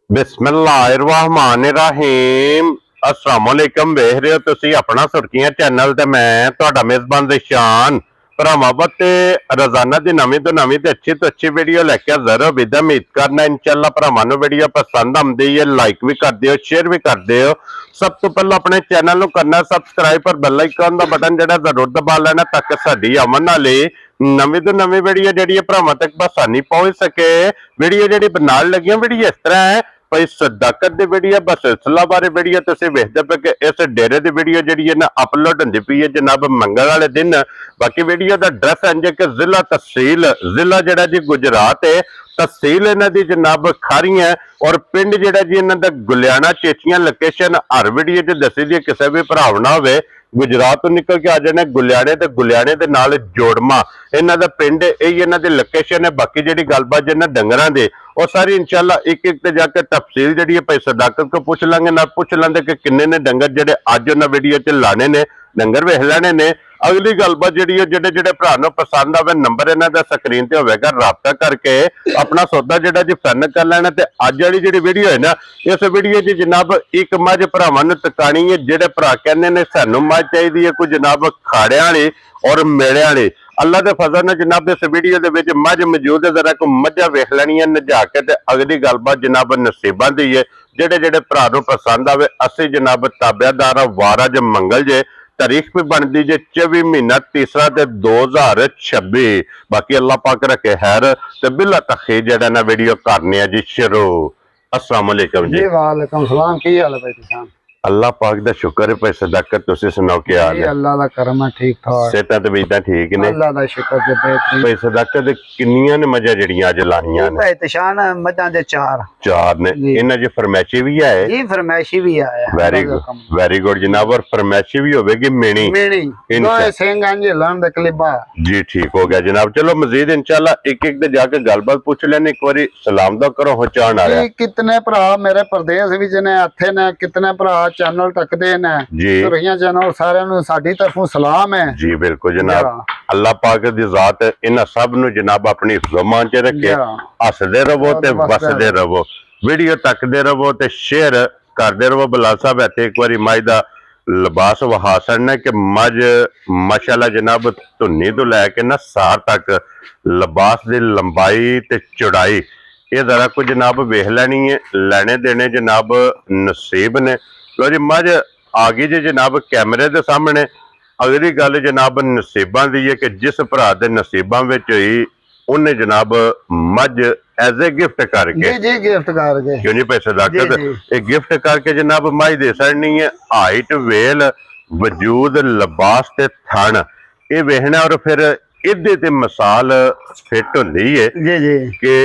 बिस्मिल्लाहिर्रहमानिर्रहीम अस्सलाम वालेकुम। वेख रहे हो तुसी अपना सुर्खियां चैनल ते मैं तुहाडा मेजबान दिशान भरावां ते रोजाना दी नवीं तो नवीं ते अच्छी वीडियो लेके हाजिर हो। विद उम्मीद करना इंशाअल्लाह भरावां नूं वीडियो पसंद आउंदी है, लाइक भी कर दियो, शेयर भी कर दियो। सब तो पहले अपने चैनल नूं करना सबसक्राइब और बेल आइकन दा बटन जेड़ा जरूर दबा लेना ताकि साडी आवन वाली नवीं तो नवीं वीडियो जेड़ी भरावां तक आसानी पहुंच सके। वीडियो जेड़ी बनाण लगियां वीडियो इस तरह है भाई सदाकत दी वीडियो बस सिलसिला बारे वीडियो तुसीं वेखदे पे कि इस डेरे दी वीडियो जिहड़ी है ना अपलोड हुंदी पई है जनाब मंगल वाले दिन। बाकी वीडियो दा एड्रैस इंज कि जिला तहसील जिला जिहड़ा जी गुजरात है, तहसील इन्हां दी जनाब खारियां और पिंड जिहड़ा जी इन्हां दा गुलियाना चेचियां। लोकेशन हर वीडियो च दसी दी किसी भी भराव ना होवे। गुजरात तो निकल के आ जाने गुलियाने दे नाल जोड़मा इन्हां दा पिंड यही इन्हां दी लोकेशन है। बाकी जिहड़ी गलबात जिन्हां डंगरां दी और सारी इंशाअल्लाह एक एक ते जाके तफसील जी भाई सदाकत को पूछ लेंगे ना पूछ लेंगे कि किन्ने ने डंगर जेडे अज उन्हें वीडियो च लाने ने डंगर वेख लेने ने। अगली गलबात जी जेडे जेडे भरा नूं पसंद आवे नंबर इन्हां दा स्क्रीन ते होवेगा, राबता करके अपना सौदा जेडा जी फाइनल कर लेना। ते अज वाली जी वीडियो है ना इस वीडियो च जनाब एक मझ भरावां नूं तकानी है। जेडे भरा कहंदे ने सानूं मझ चाहिदी है कोई जनाब खाड़ियां वाली और मेड़ियां वाली। अल्लाह के फजल ने जनाब इस वीडियो के विच मझ मौजूद है, जरा को मझा वेख लैनियां नजा के ते अगली गलबात जनाब नसीबां दी है। जेडे जेडे भरा नूं पसंद आवे असी जनाब ताबेदार वारा ज मंगल जे तारीख भी बनती जे 24 महीना तीसरा ते 2026। बाकी अल्लाह पाक रखे खैर ते बिला तखी जेड़ा ना वीडियो करने जी शुरू। अस्सलाम वालेकुम जी। वालेकुम सलाम। की हाल है भाई किसान? अल्लाह पाक दा शुक्र है भाई सदाकत तुसी सुनाओ क्या हाल है? अल्लाह दा करम है, ठीक ठाक। सेहतां ते बीतां ठीक ने? अल्लाह दा शुक्र ते बेहतरीन। भाई सदाकत किन्नियां ने मजा जड़ियां अज लानियां ने? भाई तशान मजां दे चार ने। इन्हां च फरमैशी भी है जी? फरमैशी भी आया। वेरी गुड जनाब। और फरमैशी भी होगी मेनी दोए सिंह अंज लन दे कलीबा जी। ठीक हो गया जनाब। चलो मजीद इंशाल्लाह एक एक दे जाके गलबात पूछ लेने। एक बारी सलाम दा करो पहचान आ रहा कितने भरा मेरे प्रदेश विच ने हथे ने, कितने भरा चैनल तकदे ने जी। तुरियां चैनल सारे नु साडी तरफों सलाम है जी। बिल्कुल जनाब। अल्लाह पाक दी जात इन्हां सब नु जनाब अपनी हिफ्ज़-ओ-मान च रखे। हसदे रहो ते वसदे रहो, वीडियो तकदे रहो ते शेयर करदे रहो। बिलाल साहब इत्थे एक बारी मझ दा लिबास वहा सड़ना कि मझ माशाअल्लाह जनाब धुन्नी तो लैके ना सार तक लिबास दी लंबाई ते चौड़ाई ये जरा को जनाब वेख लैनी है। लैने देने जनाब नसीब ने। लो जी मझ आ गई जी जनाब कैमरे दे सामने। अगली गल जनाब नसीबां दी है कि जिस भरा दे नसीबां विच होई उन्हें जनाब मझ एज ए गिफ्ट करके जी गिफ्ट करके क्यों नहीं भाई सदाकत एक गिफ्ट करके जनाब मझ दे सकनी है। हाइट वेल वजूद लिबास ते थन ये वेखना और फिर इहदे ते मिसाल फिट होंदी है जी जी कि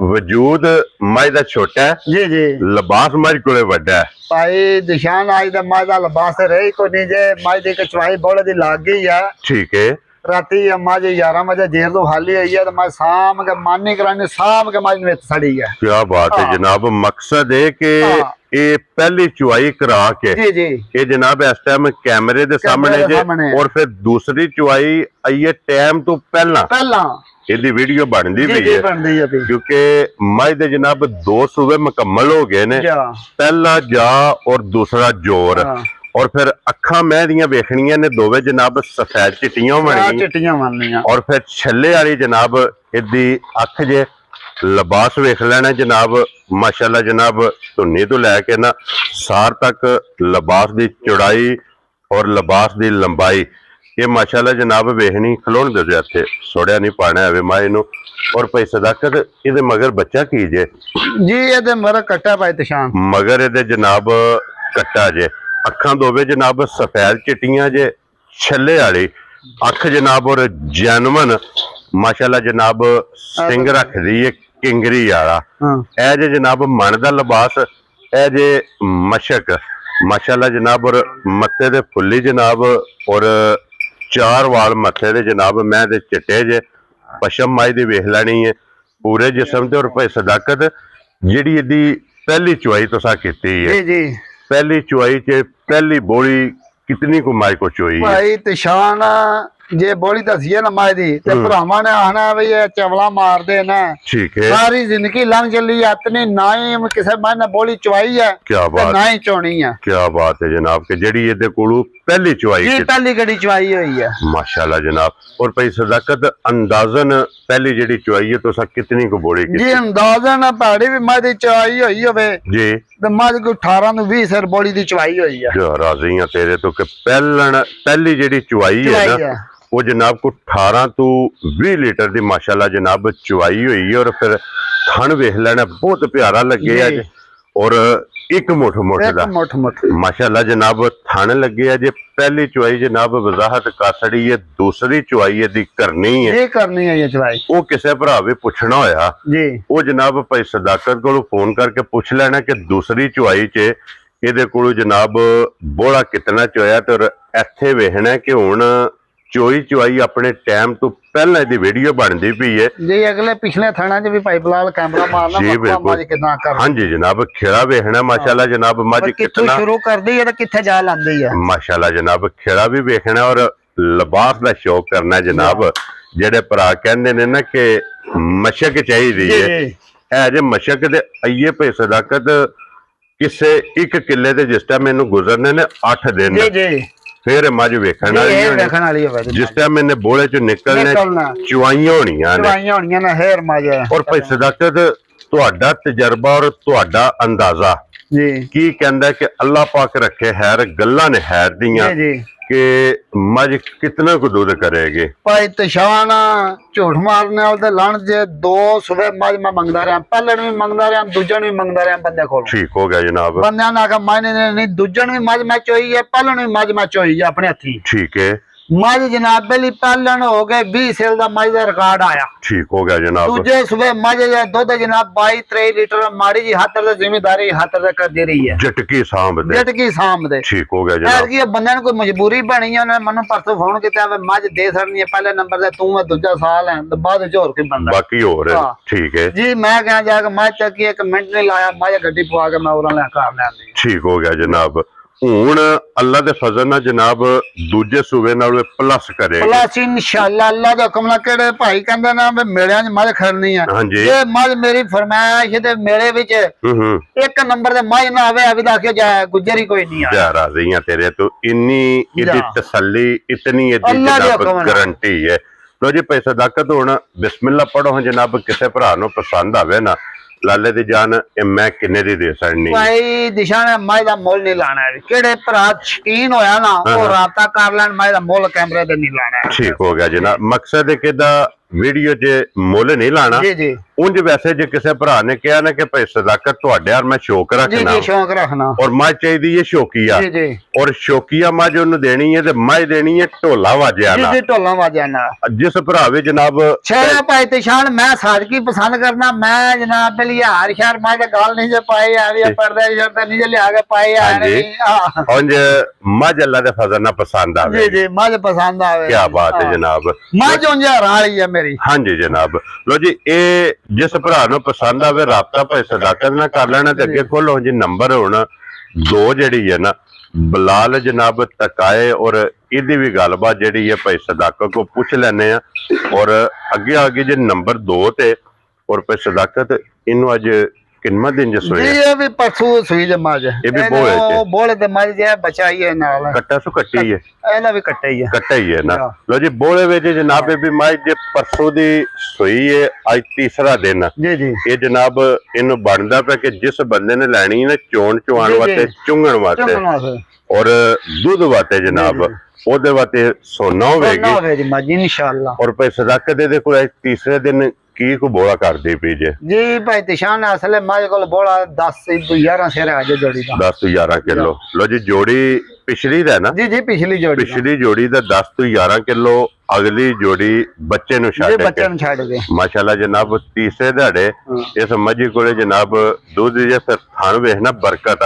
वजूद मझ दा छोटा है जी जी, लिबास मझ कोले वड्डा है। भाई दिशान आज दा मझ दा लिबास रही को नहीं जे मझ दी कचवाई बड़े दी लाग गई है। ठीक है। राती मझ 11 बजे जेर तो खाली हुई है तो मैं शाम के मन नहीं करानी शाम के मझ में सड़ी है। क्या बात है जनाब। मकसद है कि ये पहली चुवाई करा के जी जी ये जनाब इस टाइम कैमरे दे सामने जे और फिर दूसरी चुवाई आइए टाइम तो पहला यदि वीडियो बनती भी है क्योंकि मझ दे जनाब 2 सूबे मुकम्मल हो गए ने। पहला जा और दूसरा जोर और फिर अखा मैं दियां वेखनियां ने दोवे जनाब सफेद चिट्टियां बननियां और फिर छल्ले वाली जनाब इदी अख जे लिबास वेख लेना जनाब माशाअल्लाह जनाब धुन्नी तो लैके ना सार तक लिबास दी चौड़ाई और लिबास दी लंबाई ये माशाअल्लाह जनाब वेखनी। खलोण दे इत्थे सोड़िया नहीं पाना है माए नूं। और भाई सदाकत इहदे मगर बच्चा की जे जी? इहदे मगर कट्टा भाई तशान मगर इहदे जनाब कट्टा जे। अखां दोवे जनाब सफेद चिट्टियां जे छल्ले वाली अख जनाब और जैनवन माशाअल्लाह जनाब सिंग रखदी है किंगरी वाला। ए जे जनाब मन दा लिबास ए जे मशक माशाअल्लाह जनाब और मत्थे दे फुल्ली जनाब और 4 वाल मत्थे दे जनाब मैं दे चिट्टे जे पशम माई दी वेख लैनी है पूरे जिस्म ते। और भाई सदाकत जिहड़ी इहदी पहली चुवाई तुसां कीती है जी जी पहली चुवाई च पहली बोली कितनी को माई को चुई भाई तशान ਜੇ ਬੋਲੀ ਦਸੀਏ ਨਾ ਮਾਈ ਦੀ ਤੇ ਭਰਾਵਾਂ ਨੇ ਆਖਣਾ ਵੀ ਇਹ ਚਵਲਾ ਮਾਰਦੇ ਨੇ। ਠੀਕ ਹੈ। ਸਾਰੀ ਜ਼ਿੰਦਗੀ ਲੰਘ ਚੱਲੀ ਆਪਣੀ ਨਾ ਹੀ ਕਿਸੇ ਮਾਂ ਨੇ ਬੋਲੀ ਚਵਾਈ ਹੈ ਕੀ ਬਾਤ, ਨਾ ਹੀ ਚੋਣੀ ਹੈ। ਕੀ ਬਾਤ ਹੈ ਜਨਾਬ ਕਿ ਜਿਹੜੀ ਇਹਦੇ ਕੋਲੋਂ ਪਹਿਲੀ ਚਵਾਈ ਜੀ ਪਹਿਲੀ ਗੜੀ ਚਵਾਈ ਹੋਈ ਹੈ माशाल्लाह जनाब। और भाई सदाकत अंदाजन पहली जेडी चुआई है तो सा कितनी को बोली जी अंदाजन पहाड़ी भी मज दी चवाई होई होवे जी ते मज को 18 ਨੂੰ 20 सिर बोली दी चवाई होई है। जो राजी हां तेरे तो कि पहली जेडी चुआई है ना वो जनाब को 18 तो 20 लीटर दी माशाल्लाह जनाब चुआई हुई है। और फिर थन वेख लेना बहुत प्यारा लगे है और एक मुठ दा माशाल्लाह जनाब थन लगे है जे। पहली चुआई जनाब वजाहत कासड़ी है, दूसरी चुआई दी करनी है ये चुआई वो किसी भरा भी पूछना होया जी वो जनाब भाई सदाकत को फोन करके पूछ लेना कि दूसरी चुआई च ਇਹਦੇ ਕੋਲ जनाब बोला कितना चोया तो ਇੱਥੇ ਵੇਖਣਾ ਕਿ ਹੁਣ ਚੋਈ ਚੁਆਈ ਆਪਣੇ ਟਾਈਮ ਤੋਂ ਪਹਿਲਾਂ ਦੀ ਵੀਡੀਓ ਬਣਦੀ ਪਈ ਹੈ ਜੀ। ਅਗਲੇ ਪਿਛਲੇ ਥਾਣਾ 'ਚ ਵੀ ਭਾਈ ਬਲਾਲ ਕੈਮਰਾ ਮਾਰਨਾ ਜੀ ਬਿਲਕੁਲ ਕਿਦਾਂ ਕਰ। ਹਾਂਜੀ ਜਨਾਬ ਖੇੜਾ ਵੇਖਣਾ ਮਾਸ਼ਾਅੱਲਾ ਜਨਾਬ ਮੱਝ ਕਿਤਨਾ ਸ਼ੁਰੂ ਕਰਦੀ ਹੈ ਤੇ ਕਿੱਥੇ ਜਾ ਲਾਂਦੀ ਹੈ ਮਾਸ਼ਾਅੱਲਾ ਜਨਾਬ ਖੇੜਾ ਵੀ ਵੇਖਣਾ ਔਰ ਲਿਬਾਸ ਦਾ ਸ਼ੌਕ ਕਰਨਾ ਜਨਾਬ। ਜਿਹੜੇ ਭਰਾ ਕਹਿੰਦੇ ਨੇ ਨਾ ਕਿ ਮਸ਼ਕ ਚਾਹੀਦੀ ਹੈ ਇਹ ਜੇ ਮਸ਼ਕ ਦੇ ਆਈਏ ਪਈ ਸਦਾਕਤ ਕਿਸੇ ਇੱਕ ਕਿੱਲੇ ਤੇ ਜਿਸ ਟਾਈਮ ਮੈਨੂੰ ਗੁਜ਼ਰਨੇ ਨੇ 8 ਦਿਨ ਜੀ ਜੀ फिर मज वेखण वाली जिस टाइम मैंने बोले चो निकलने चुआइयां होनियां ने। और भाई सदाकत तुहाडा तजर्बा और तुहाडा अंदाजा की कहंदा कि अल्लाह पाक रखे हैर गल्लां ने हैर दियां कि मज कितना को दूध करेगी। भाई तशान झूठ मारने वाले लण जे 2 सुबह मज मैं मंगदा रहा, पहलन भी मंगदा रहा, दूजन भी मंगदा रहा बंदे को। ठीक हो गया जनाब। बंदे ने आखा मायने नहीं दूजन भी मज मैं चोई है, पहलन भी मज मैं चोई है अपने हथी। ठीक है। मज जनाब पहली पहलन हो गए 20 सेल का मज का रिकॉर्ड आया। ठीक हो गया जनाब। दूजे सुबह मज दुध जनाब 22-23 लीटर माड़ी जी हाथ से जिम्मेदारी हाथ से कर दे रही है। झटकी सांभ दे। ठीक हो गया जनाब। की बंदे ने कोई मजबूरी बनी है उन्होंने मनु परसों फोन किया मज दे सकनी है पहले नंबर से तू दूजा साल है तो बाद होर कोई बंदा बाकी होर है। ठीक है जी। मैं कहा जाके मज चकी 1 मिनट नहीं लाया मज गड्डी पवा के मैं और घर लिया। ठीक हो गया जनाब। ਹੁਣ ਅੱਲਾ ਦੇ ਫਜ਼ਲ ਨਾਲ ਜਨਾਬ ਦੂਜੇ ਸੂਬੇ ਨਾਲ ਪਲੱਸ ਕਰੇ ਪਲੱਸ ਇਨਸ਼ਾਅੱਲਾ ਅੱਲਾ ਦਾ ਹੁਕਮ ਨਾਲ। ਕਿਹੜੇ ਭਾਈ ਕਹਿੰਦੇ ਨਾ ਵੀ ਮੇਲਿਆਂ 'ਚ ਮੱਝ ਖੜਨੀ ਆ ਇਹ ਮੱਝ ਮੇਰੀ ਫਰਮਾਇਸ਼ ਤੇ ਮੇਲੇ ਵਿੱਚ ਇੱਕ ਨੰਬਰ ਦੇ ਮੱਝ ਨਾ ਆਵੇ ਅਭੀ ਤੱਕ ਜਾਏ ਗੁੱਜਰ ਹੀ ਕੋਈ ਨਹੀਂ ਆ। ਯਾਰ ਰਾਜ਼ੀ ਆ ਤੇਰੇ ਤੋਂ ਇੰਨੀ ਇਹਦੀ ਤਸੱਲੀ ਇਤਨੀ ਇਹਦੀ ਜਨਾਬ ਗਾਰੰਟੀ ਹੈ। ਲੋ ਜੀ ਭਾਈ ਸਦਾਕਤ ਹੁਣ ਬਿਸਮਿਲ੍ਲਾ ਪੜੋ ਜਨਾਬ ਕਿਸੇ ਭਰਾ ਨੂੰ ਪਸੰਦ ਆਵੇ ਨਾ लाले दी जान मैं किन्ने दी दे सकनी भाई दिशा ने मज दा मोल नहीं लाना है। केड़े भरा शकीन होया ना वो राबता कर लेन मज दा मोल कैमरे ते नहीं लाना है। ठीक हो गया जनाब। मकसद है कि दा वीडियो जे मोल नहीं लाना जी जी। उंज वैसे जे किसी भरा ने कहा ना कि भाई सदाकत तुहाडे यार मैं शौक रखना जी जी शौक रखना और मझ चाहिदी है शौकिया जी जी और शौकिया मझ ओनु देनी है ते मझ देनी है ढोला वाजिया ना जी ढोला वाजिया ना। जिस भरा वे जनाब छे भाई तिशान मैं सादगी पसंद करना मैं जनाब पे लिए हर शहर मझ दा गाल नहीं जे पाए यार ये पर्दे शर्दे नहीं जे लिया के पाए यार उंज मझ अल्लाह दे फजल ना पसंद आवे जी जी मझ पसंद आवे। क्या बात है जनाब। मझ उंज राली है मेरी। हाँ जी जनाब। लो जी ए जिस भरा नु पसंद आवे राबता भाई सदाकत ना कर लेना ते अगे खोलो जी नंबर हुण 2 जेडी है ना बलाल जनाब तकाए और इहदी भी गलबात जेडी है भाई सदाकत को पूछ लेने और अगे आगे जे नंबर 2 ते और भाई सदाकत इनु अज किन्ना दिन जे सोया ये भी परसों सुई जे मज ये भी बोले ते मज जे बचाई है नाल कट्टा सु कट्टी है एला भी कट्टा ही है ना। लो जी बोले वे जे जनाब भी मज जे परसों दी सुई है आज तीसरा दिन जी जी। ये जनाब इनु बनदा पे कि जिस बंदे ने लैनी है चोण चुआण वास्ते चुंगण वास्ते और दूध वास्ते जनाब ओदे वास्ते सोना होवेगी मज इंशाअल्लाह। और भाई सदाकत दे कोल तीसरे दिन की को बोला कर दी पी जे जी भाई तिशान असले मज कोल बोला 10-11 सेर आ जे जोड़ी दा 10-11 किलो। लो जी जोड़ी पिछली दा ना जी जी पिछली जोड़ी दा 10-11 किलो अगली जोड़ी बच्चे नु छाड़ के माशाल्लाह जनाब तीसरे दाड़े इस मजी कोले जनाब दूध जे थान वेखना बरकत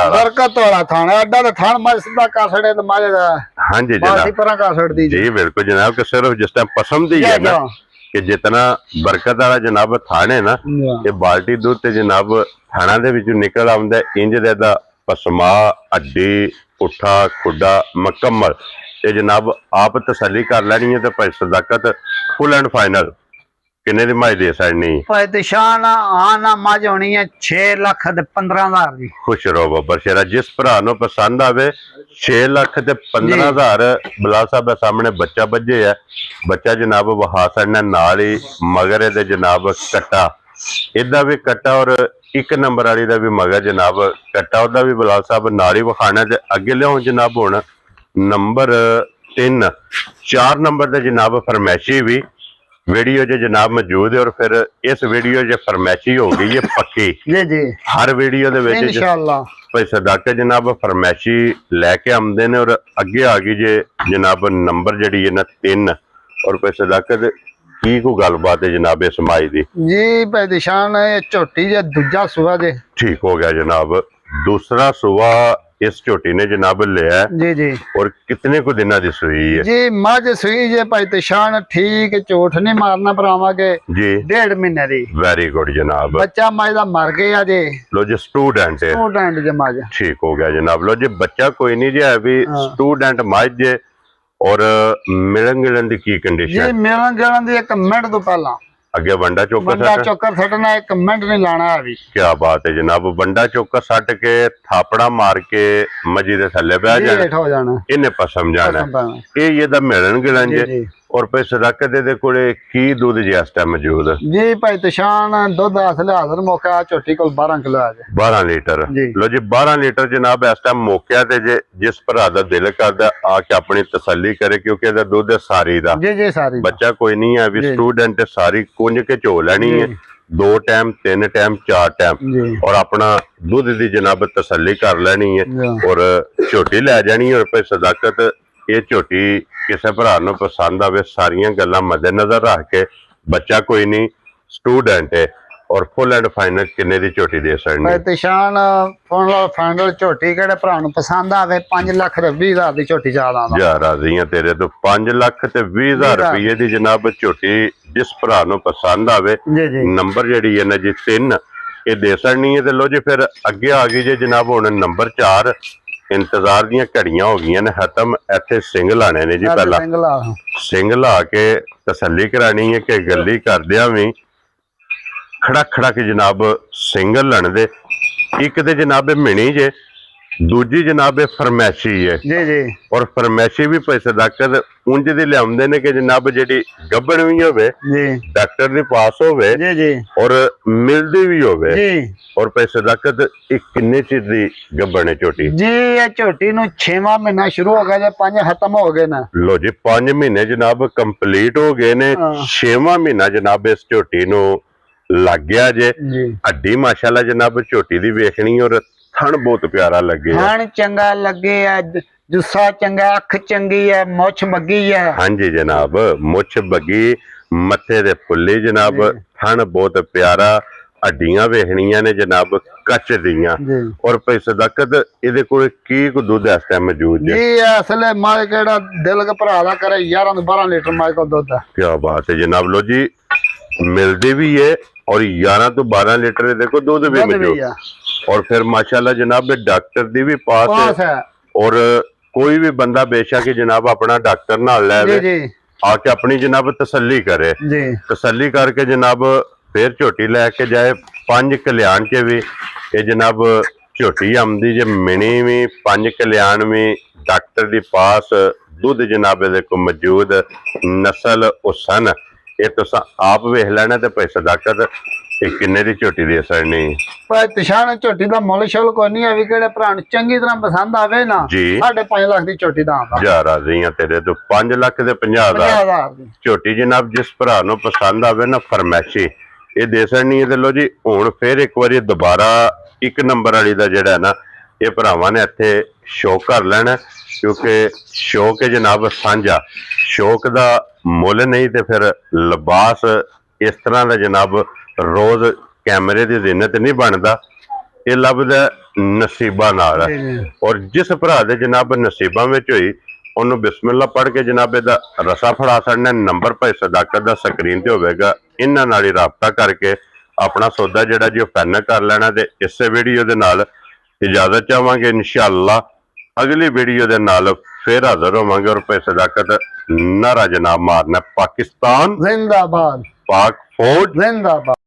वाला थान अड्डा ते थान मज सीधा कासड़े ते मज दा। हां जी जनाब पर कासड़ दी जी बिल्कुल जनाब के सिर्फ जिस टाइम पसंद ही है ना कि जितना बरकत वाला जनाब थाने ना ये बाल्टी दूध ते जनाब थाना दे विचों निकल आउंदा इंज दे दा पसमा हड्डी पुठा खुडा मुकम्मल ਤੇ ਜਨਾਬ ਆਪ ਤਸੱਲੀ ਕਰ ਲੈਣੀ ਹੈ ਤੇ ਭਾਈ ਸਦਾਕਤ ਫੁੱਲ ਐਂਡ ਫਾਈਨਲ ਕਿੰਨੇ ਦੀ ਮਾਈ ਦੇ ਸਕਣੀ? ਭਾਈ ਦਿਸ਼ਾਨ ਆਣਾ ਮੱਝ ਹੋਣੀ ਹੈ 6 ਲੱਖ ਤੇ 15,000 ਦੀ। ਖੁਸ਼ ਰਹੋ ਬੱਬਰ ਸ਼ੇਰਾ, ਜਿਸ ਭਰਾ ਨੂੰ ਪਸੰਦ ਆਵੇ 6 ਲੱਖ ਤੇ 15,000। ਬਲਾ ਸਾਹਿਬ ਦੇ ਸਾਹਮਣੇ ਬੱਚਾ ਵੱਜੇ ਹੈ, ਬੱਚਾ ਜਨਾਬ ਵਹਾ ਸਕਣਾ ਨਾਲ ਹੀ ਮਗਰ ਇਹਦੇ ਜਨਾਬ ਕੱਟਾ, ਇਹਦਾ ਵੀ ਕੱਟਾ ਔਰ 1 ਨੰਬਰ ਵਾਲੀ ਦਾ ਵੀ ਮਗਰ ਜਨਾਬ ਕੱਟਾ, ਉਹਦਾ ਵੀ ਬਲਾ ਸਾਹਿਬ ਨਾਲ ਹੀ ਵਿਖਾਣਾ। ਤੇ ਅੱਗੇ ਲਿਆਓ ਜਨਾਬ ਹੁਣ ਨੰਬਰ 3 4 ਨੰਬਰ ਦੇ ਜਨਾਬ ਫਰਮੈਸ਼ੀ ਵੀ वीडियो जो जनाब मौजूद है और फिर इस वीडियो जो फरमैशी हो गई है पक्की जी जी हर वीडियो दे विच इंशाअल्लाह भाई सदाकत जनाब फरमैशी लैके आमदे ने और अगे आ गई जे जनाब नंबर जड़ी है ना 3 और भाई सदाकत की को गलबात है जनाब इस माई दी? जी भाई दिशान झोटी जे दूजा सुआ जे ठीक हो गया जनाब, दूसरा सुआ इस झोटी ने जनाब लिया है। जी जी और कितने को दिना दी सुई है जी? मझ सुई जे भाई दिशान ठीक झूठ नहीं मारना भरावा के जी 1.5 महीने दी। वेरी गुड जनाब, बच्चा मझ दा मर गया जे। लो जी स्टूडेंट है, स्टूडेंट जे मझ ठीक हो गया जनाब। लो जी बच्चा कोई नहीं जी, अभी स्टूडेंट मझ जे और मिलन गिलन दी की जी कंडीशन? मिलन गिलन दी 1 मिनट तो पहला अगे वंडा चौका बंदा सट, चौकर सटना 1 मिनट नहीं लाना अभी। क्या बात है जनाब, वंडा चौका सट के थापड़ा मार के मजी दे थल्ले बह जी जाना, हेठ हो जाना इन्हें पसम जाना पसंद पाना। ये दा मिलन गिलन जी जे। जी और पे सदाकत दे कोले की दूध जी इस टाइम मौजूद? जी भाई तशान दुध असले हाजिर मौका झोटी को 12 किलो आ जाए। 12 लीटर जी। लो जी 12 लीटर जनाब इस टाइम मौके ते जे जिस भरा दा दिल करदा आके अपनी तसल्ली करे क्योंकि इहदा दुध है सारी दा। जी जी सारी बच्चा कोई नहीं है, अभी जी। स्टूडेंट सारी कुंज के चो लेनी जी। है 2 टाइम 3 टाइम 4 टाइम जी और अपना दुध दी जनाब तसल्ली कर लेनी है जी। और झोटी लै जानी है। और भाई सदाकत ये झोटी किसी भरा नूं पसंद आवे सारियां गल्लां मद्देनजर रख के, बच्चा कोई नहीं स्टूडेंट है और फुल एंड फाइनल किन्ने दी झोटी दे सकनी? भाई तशान फाइनल झोटी केड़े भरा नूं पसंद आवे 5 लाख ते 20,000 दी झोटी ज्यादा जा राजी हां तेरे तो 5 लाख ते 20,000 रुपये दी जनाब झोटी जिस भरा नूं पसंद आवे। जी जी नंबर जड़ी है ना जी 3 ये दे सकनी है। ते लो जी फिर अगे आ गई जी जनाब हुण नंबर 4 इंतजार दियां घड़ियां हो गई ने खत्म, इत्थे सिंग लाने ने जी पहला सिंग ला के तसल्ली करानी है कि गली करदियां भी खड़ा खड़ा के जनाब सिंग लण दे। एक ते जनाब मिनी जे, दूजी जनाब फरमैशी है जी जी और फरमैशी भी भाई सदाकत उंज दी लियाउंदे ने कि जनाब जेडी गब्बण भी होवे जी डॉक्टर दी पास होवे जी जी और मिलदी भी होवे। जी और भाई सदाकत एक किन्ने चिर दी गब्बण है झोटी? जी ये झोटी नूं 6वां महीना शुरू हो गया जे 5 खत्म हो गए ना। लो जी 5 महीने जनाब कंप्लीट हो गए ने, 6वां महीना जनाब इस झोटी नूं लग गया जे। हड्डी माशाल्लाह जनाब झोटी दी वेखनी और थण बहुत प्यारा लगे, थण चंगा लगे है, जुस्सा चंगा, अख चंगी है, मुछ बगी है। हाँ जी जनाब मुछ बगी, मथे दे फुल्ली जनाब, थण बहुत प्यारा, हड्डियां वेखनियां ने जनाब कच दियां। और भाई सदाकत इहदे कोल की को दूध इस टाइम मौजूद है? जी असले माल केड़ा दिल के भरा दा करे 11 ਤੋਂ 12 लीटर माल को दूध है। क्या बात है जनाब। लो जी मिलदी भी है और 11 तो 12 लीटर इहदे को दूध भी मौजूद है। और फिर माशाल्लाह जनाब डॉक्टर दी भी पास है और कोई भी बंदा बेशक जनाब अपना डॉक्टर नाल ले आके अपनी जनाब तसल्ली करे, तसल्ली करके जनाब फिर झोटी लैके जाए। 5 कल्याण के भी ये जनाब झोटी आमदी जे, मिनी भी 5 कल्याण भी डॉक्टर दी पास दुध जनाब देखो मौजूद, नस्ल हुसन ये तुस आप वेख लेना। ते भाई सदाकत किन्ने दी झोटी दे सकनी? पर तशान झोटी दा मुल शुल कोई नहीं है, केड़े भरा नूं चंगी तरह पसंद आवे ना जी 5.5 लाख दी झोटी दा आंदा। जा राजी हां तेरे तो 5 लाख ते 50,000 झोटी जनाब जिस भरा नूं पसंद आवे ना फरमैशी ये दे सकनी है। ते लो जी हुण फिर एक बारी दोबारा 1 नंबर वाली दा जेड़ा ना ये भरावां ने इत्थे शो कर लेना क्योंकि शौक है जनाब सांझा, शौक दा मुल नहीं ते फिर लिबास इस तरह दा जनाब रोज कैमरे दी जिन्नत नहीं बनदा, ये लभदा नसीबा नाल। और जिस भरा दे जनाब नसीबां विच होई उन्होंने बिस्मिल्लाह पढ़ के जनाब इहदा रसा फड़ा सकना। नंबर भाई सदाकत दा स्क्रीन ते होवेगा, इन्हां नाल ही राबता करके अपना सौदा जिहड़ा जी फाइनल कर लेना। ते इस वीडियो दे नाल इजाजत चाहांगे, इंशाअल्लाह अगली वीडियो दे नाल फिर हाजिर होवांगे। रुपए सदाकत नारा जनाब मारना। पाकिस्तान जिंदाबाद, पाक फौज जिंदाबाद।